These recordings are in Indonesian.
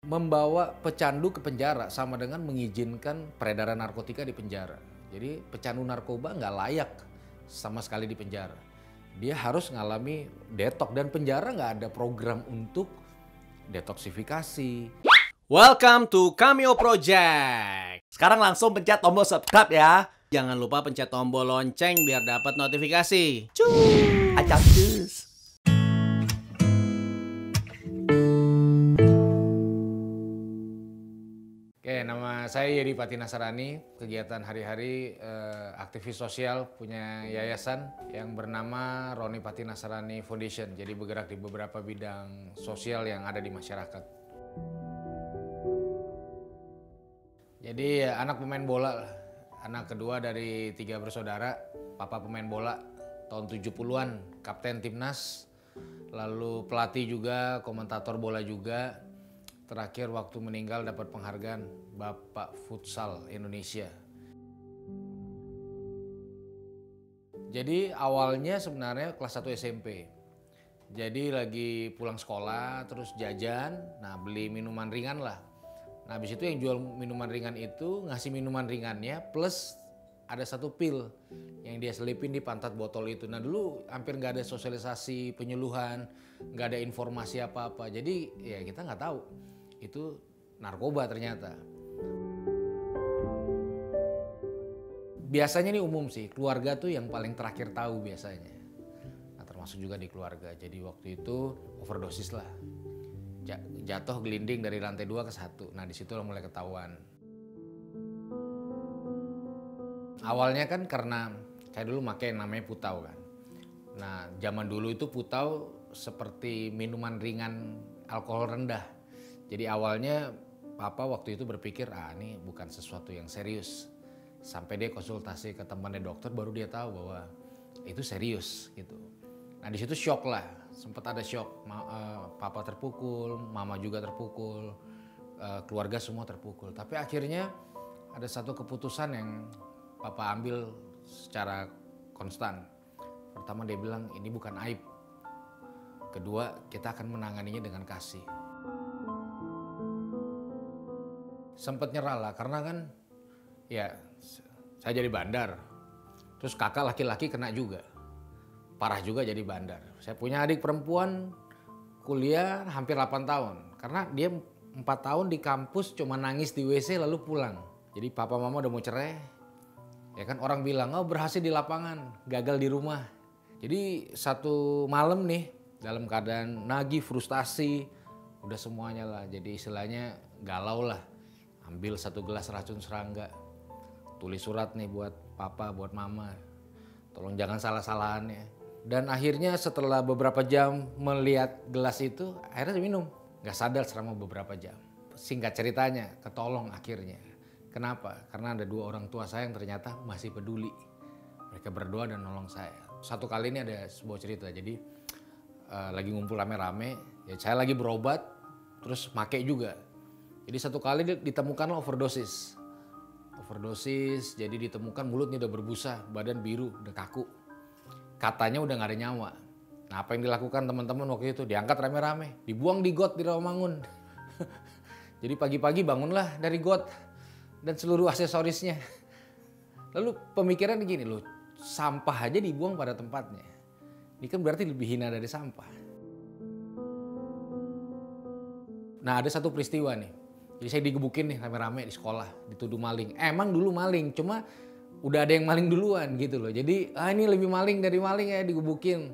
Membawa pecandu ke penjara sama dengan mengizinkan peredaran narkotika di penjara. Jadi pecandu narkoba nggak layak sama sekali di penjara. Dia harus ngalami detok dan penjara nggak ada program untuk detoksifikasi. Welcome to Cameo Project. Sekarang langsung pencet tombol subscribe ya. Jangan lupa pencet tombol lonceng biar dapat notifikasi. Cuy, acak cus. Oke, nama saya Yedi Pati Nasarani, kegiatan hari-hari aktivis sosial, punya yayasan yang bernama Roni Pati Nasarani Foundation. Jadi bergerak di beberapa bidang sosial yang ada di masyarakat. Jadi anak pemain bola lah, anak kedua dari 3 bersaudara, papa pemain bola tahun 70-an, kapten timnas, lalu pelatih juga, komentator bola juga. Terakhir waktu meninggal dapat penghargaan Bapak Futsal Indonesia. Jadi awalnya sebenarnya kelas 1 SMP. Jadi lagi pulang sekolah terus jajan, nah beli minuman ringan lah. Nah habis itu yang jual minuman ringan itu ngasih minuman ringannya plus ada 1 pil yang dia selipin di pantat botol itu. Nah dulu hampir nggak ada sosialisasi penyuluhan, nggak ada informasi apa-apa. Jadi ya kita nggak tahu itu narkoba ternyata. Biasanya ini umum sih, keluarga tuh yang paling terakhir tahu biasanya. Nah termasuk juga di keluarga. Jadi waktu itu overdosis lah. Jatuh gelinding dari lantai 2 ke 1. Nah disitu mulai ketahuan. Awalnya kan karena saya dulu pakai namanya putau kan. Nah zaman dulu itu putau seperti minuman ringan alkohol rendah. Jadi awalnya papa waktu itu berpikir ini bukan sesuatu yang serius. Sampai dia konsultasi ke temannya dokter baru dia tahu bahwa itu serius gitu. Nah di situ shock lah, sempat ada shock. Papa terpukul, mama juga terpukul, keluarga semua terpukul. Tapi akhirnya ada satu keputusan yang papa ambil secara konstan. Pertama dia bilang ini bukan aib. Kedua kita akan menanganinya dengan kasih. Sempet nyerah lah karena kan ya saya jadi bandar. Terus kakak laki-laki kena juga. Parah juga jadi bandar. Saya punya adik perempuan kuliah hampir 8 tahun. Karena dia 4 tahun di kampus cuma nangis di WC lalu pulang. Jadi papa mama udah mau cerai. Ya kan orang bilang berhasil di lapangan, gagal di rumah. Jadi satu malam nih dalam keadaan nagih, frustasi, udah semuanya lah. Jadi istilahnya galau lah. Ambil 1 gelas racun serangga, tulis surat nih buat papa, buat mama, tolong jangan salah-salahan ya. Dan akhirnya setelah beberapa jam melihat gelas itu, akhirnya saya minum. Gak sadar selama beberapa jam. Singkat ceritanya, ketolong akhirnya. Kenapa? Karena ada 2 orang tua saya yang ternyata masih peduli. Mereka berdoa dan nolong saya. Satu kali ini ada sebuah cerita, jadi lagi ngumpul rame-rame, ya saya lagi berobat, terus make juga. Jadi satu kali ditemukan overdosis. Overdosis, jadi ditemukan mulutnya udah berbusa, badan biru, udah kaku. Katanya udah gak ada nyawa. Nah apa yang dilakukan teman-teman waktu itu? Diangkat rame-rame, dibuang di got di Rawamangun. Jadi pagi-pagi bangunlah dari got dan seluruh aksesorisnya. Lalu pemikiran gini loh, sampah aja dibuang pada tempatnya. Ini kan berarti lebih hina dari sampah. Nah ada satu peristiwa nih. Jadi saya digebukin nih rame-rame di sekolah, dituduh maling. Emang dulu maling, cuma udah ada yang maling duluan gitu loh. Jadi ini lebih maling dari maling ya, digebukin.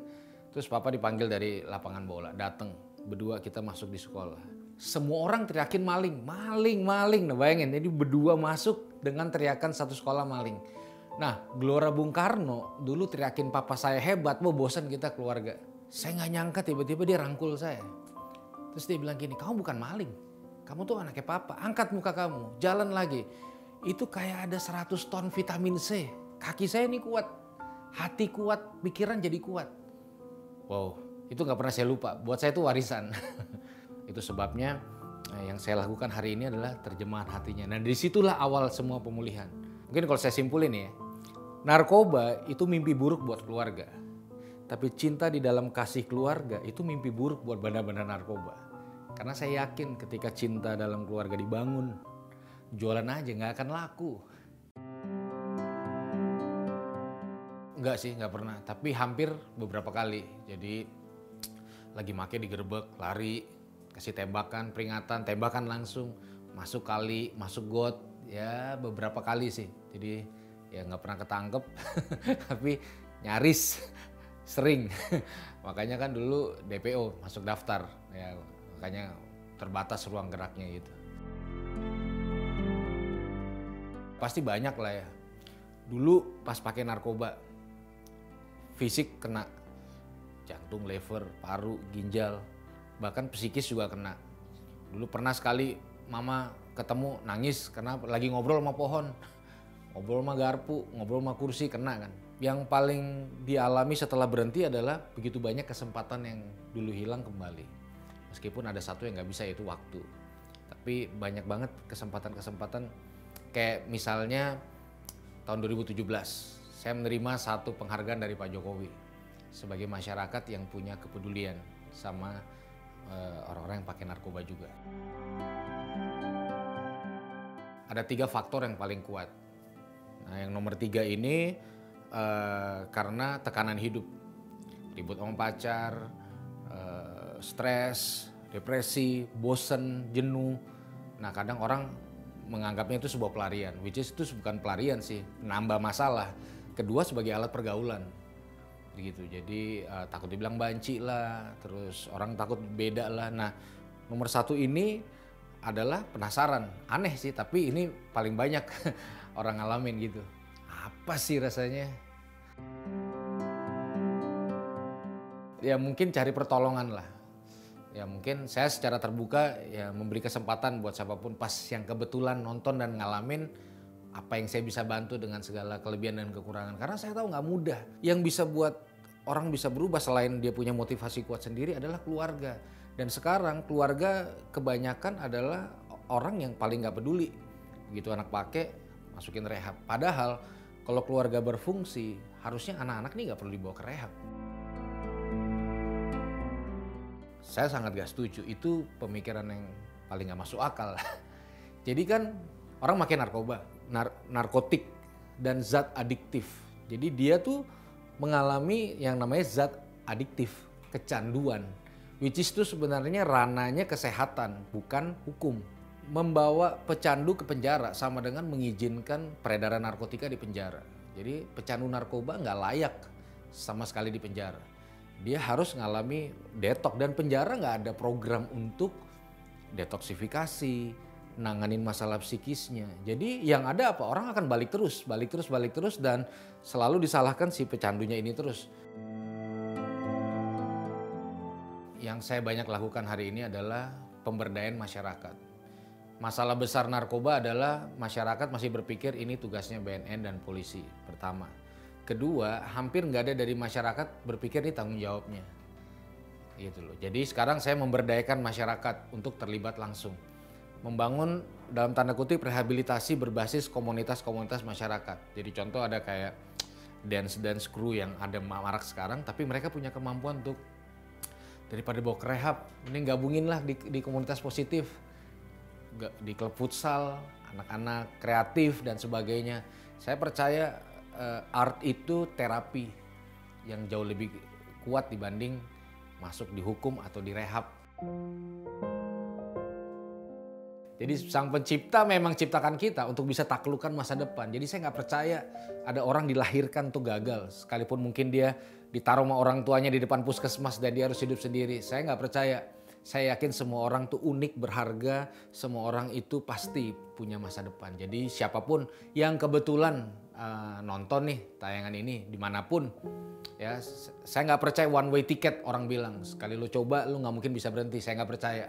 Terus papa dipanggil dari lapangan bola, datang. Berdua kita masuk di sekolah. Semua orang teriakin maling, maling, maling. Nah bayangin, jadi berdua masuk dengan teriakan satu sekolah maling. Nah Gelora Bung Karno dulu teriakin papa saya hebat, bosan kita keluarga. Saya gak nyangka tiba-tiba dia rangkul saya. Terus dia bilang gini, kamu bukan maling. Kamu tuh anaknya papa, angkat muka kamu, jalan lagi. Itu kayak ada 100 ton vitamin C. Kaki saya ini kuat, hati kuat, pikiran jadi kuat. Wow, itu gak pernah saya lupa. Buat saya itu warisan. Itu sebabnya yang saya lakukan hari ini adalah terjemahan hatinya. Nah disitulah awal semua pemulihan. Mungkin kalau saya simpulin ya, narkoba itu mimpi buruk buat keluarga. Tapi cinta di dalam kasih keluarga itu mimpi buruk buat bandar-bandar narkoba. Karena saya yakin ketika cinta dalam keluarga dibangun, jualan aja nggak akan laku. Enggak sih, nggak pernah. Tapi hampir beberapa kali. Jadi lagi make digerebek, lari, kasih tembakan, peringatan, tembakan langsung. Masuk kali, masuk got, ya beberapa kali sih. Jadi ya nggak pernah ketangkep, tapi nyaris sering. Makanya kan dulu DPO, masuk daftar. Ya, makanya terbatas ruang geraknya gitu. Pasti banyak lah ya. Dulu pas pakai narkoba, fisik kena. Jantung, lever, paru, ginjal, bahkan psikis juga kena. Dulu pernah sekali mama ketemu nangis karena lagi ngobrol sama pohon. Ngobrol sama garpu, ngobrol sama kursi, kena kan. Yang paling dialami setelah berhenti adalah begitu banyak kesempatan yang dulu hilang kembali. Meskipun ada satu yang nggak bisa, yaitu waktu. Tapi banyak banget kesempatan-kesempatan. Kayak misalnya tahun 2017, saya menerima satu penghargaan dari Pak Jokowi sebagai masyarakat yang punya kepedulian sama orang-orang yang pakai narkoba juga. Ada 3 faktor yang paling kuat. Nah, yang nomor 3 ini karena tekanan hidup, ribut sama pacar, stres, depresi, bosen, jenuh. Nah, kadang orang menganggapnya itu sebuah pelarian, which is itu bukan pelarian sih, nambah masalah. Kedua, sebagai alat pergaulan, gitu. Jadi takut dibilang banci lah, terus orang takut beda lah. Nah, nomor 1 ini adalah penasaran, aneh sih, tapi ini paling banyak orang ngalamin gitu. Apa sih rasanya? Ya mungkin cari pertolongan lah. Ya mungkin saya secara terbuka ya memberi kesempatan buat siapapun pas yang kebetulan nonton dan ngalamin, apa yang saya bisa bantu dengan segala kelebihan dan kekurangan. Karena saya tahu nggak mudah. Yang bisa buat orang bisa berubah selain dia punya motivasi kuat sendiri adalah keluarga. Dan sekarang keluarga kebanyakan adalah orang yang paling nggak peduli. Begitu anak pakai, masukin rehab. Padahal kalau keluarga berfungsi, harusnya anak-anak ini nggak perlu dibawa ke rehab. Saya sangat gak setuju, itu pemikiran yang paling gak masuk akal. Jadi kan orang makin narkoba, narkotik dan zat adiktif. Jadi dia tuh mengalami yang namanya zat adiktif, kecanduan. Which is itu sebenarnya ranahnya kesehatan, bukan hukum. Membawa pecandu ke penjara sama dengan mengizinkan peredaran narkotika di penjara. Jadi pecandu narkoba gak layak sama sekali di penjara. Dia harus ngalami detok, dan penjara nggak ada program untuk detoksifikasi, nanganin masalah psikisnya. Jadi yang ada apa? Orang akan balik terus dan selalu disalahkan si pecandunya ini terus. Yang saya banyak lakukan hari ini adalah pemberdayaan masyarakat. Masalah besar narkoba adalah masyarakat masih berpikir ini tugasnya BNN dan polisi, pertama. Kedua, hampir nggak ada dari masyarakat berpikir ini tanggung jawabnya. Gitu loh. Jadi sekarang saya memberdayakan masyarakat untuk terlibat langsung. Membangun dalam tanda kutip rehabilitasi berbasis komunitas-komunitas masyarakat. Jadi contoh ada kayak dance crew yang ada marak sekarang, tapi mereka punya kemampuan untuk daripada bawa ke rehab, ini gabungin lah di komunitas positif. Di klub futsal, anak-anak kreatif dan sebagainya. Saya percaya art itu terapi yang jauh lebih kuat dibanding masuk di hukum atau di rehab. Jadi sang pencipta memang ciptakan kita untuk bisa taklukkan masa depan. Jadi saya nggak percaya ada orang dilahirkan tuh gagal. Sekalipun mungkin dia ditaruh sama orang tuanya di depan puskesmas dan dia harus hidup sendiri. Saya nggak percaya. Saya yakin semua orang tuh unik, berharga. Semua orang itu pasti punya masa depan. Jadi siapapun yang kebetulan nonton nih tayangan ini dimanapun, ya saya nggak percaya one way ticket. Orang bilang sekali lo coba lo nggak mungkin bisa berhenti. Saya nggak percaya.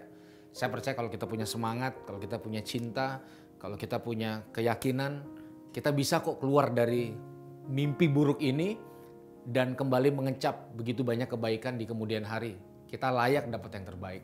Saya percaya kalau kita punya semangat, kalau kita punya cinta, kalau kita punya keyakinan, kita bisa kok keluar dari mimpi buruk ini dan kembali mengecap begitu banyak kebaikan di kemudian hari. Kita layak dapat yang terbaik.